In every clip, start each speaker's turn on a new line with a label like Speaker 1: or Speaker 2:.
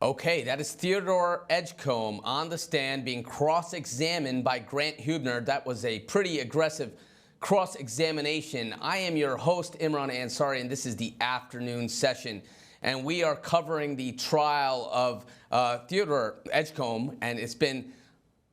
Speaker 1: Okay, that is Theodore Edgecomb on the stand being cross-examined by Grant Hubner. That was a pretty aggressive cross-examination. I am your host, Imran Ansari, and this is the afternoon session. And we are covering the trial of Theodore Edgecomb, and it's been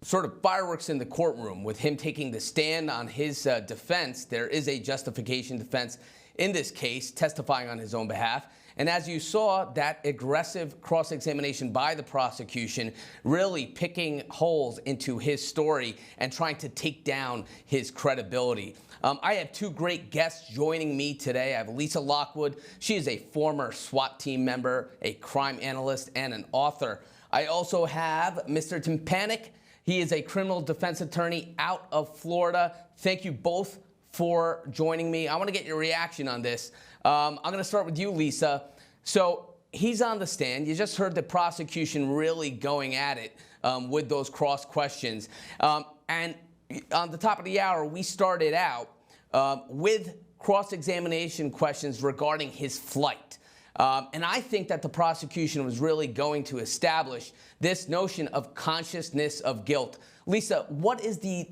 Speaker 1: sort of fireworks in the courtroom with him taking the stand on his defense. There is a justification defense in this case, testifying on his own behalf. And as you saw, that aggressive cross-examination by the prosecution really picking holes into his story and trying to take down his credibility. I have two great guests joining me today. I have Lisa Lockwood. She is a former SWAT team member, a crime analyst, and an author. I also have Mr. Tim Panic. He is a criminal defense attorney out of Florida. Thank you both for joining me. I want to get your reaction on this. I'm going to start with you, Lisa. So he's on the stand. You just heard the prosecution really going at it with those cross questions. And on the top of the hour, we started out with cross-examination questions regarding his flight. And I think that the prosecution was really going to establish this notion of consciousness of guilt. Lisa, what is the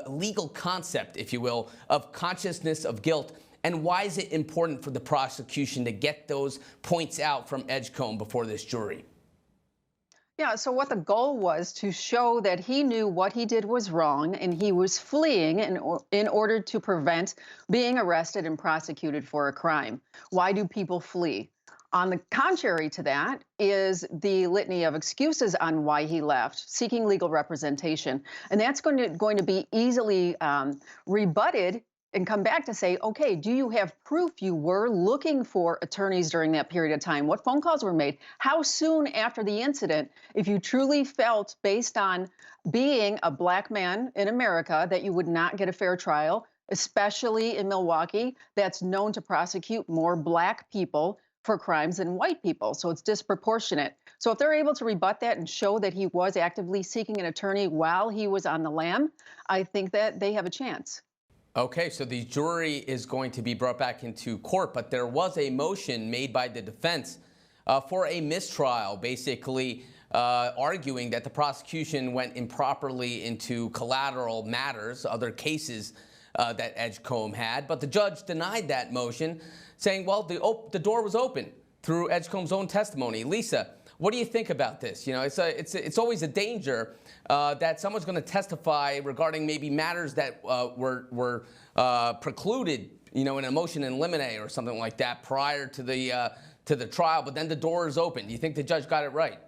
Speaker 1: legal concept, if you will, of consciousness of guilt, and why is it important for the prosecution to get those points out from Edgecomb before this jury?
Speaker 2: Yeah, so what the goal was to show that he knew what he did was wrong and he was fleeing in order to prevent being arrested and prosecuted for a crime. Why do people flee? On the contrary to that is the litany of excuses on why he left, seeking legal representation. And that's going to be easily rebutted and come back to say, okay, do you have proof you were looking for attorneys during that period of time? What phone calls were made? How soon after the incident, if you truly felt, based on being a black man in America, that you would not get a fair trial, especially in Milwaukee, that's known to prosecute more black people for crimes than white people. So it's disproportionate. So if they're able to rebut that and show that he was actively seeking an attorney while he was on the lam, I think that they have a chance.
Speaker 1: Okay, so the jury is going to be brought back into court, but there was a motion made by the defense for a mistrial, basically arguing that the prosecution went improperly into collateral matters, other cases that Edgecomb had. But the judge denied that motion, saying, well, the door was open through Edgecomb's own testimony. Lisa, what do you think about this? You know, it's always a danger that someone's going to testify regarding maybe matters that were precluded, you know, in a motion in limine or something like that prior to the trial, but then the door is open. Do you think the judge got it right?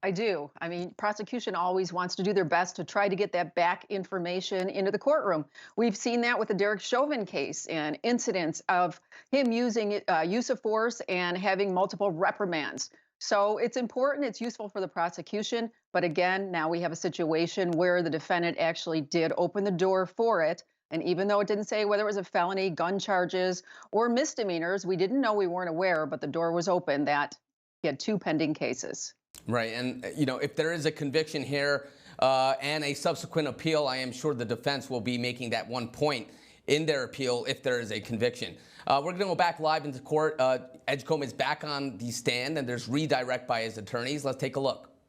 Speaker 2: I do. I mean, prosecution always wants to do their best to try to get that back information into the courtroom. We've seen that with the Derek Chauvin case and incidents of him using use of force and having multiple reprimands. So it's important, it's useful for the prosecution. But again, now we have a situation where the defendant actually did open the door for it. And even though it didn't say whether it was a felony, gun charges, or misdemeanors, we didn't know, we weren't aware, but the door was open that he had two pending cases.
Speaker 1: Right. And, you know, if there is a conviction here and a subsequent appeal, I am sure the defense will be making that one point in their appeal if there is a conviction. We're going to go back live into court. Edgecomb is back on the stand, and there's redirect by his attorneys. Let's take a look.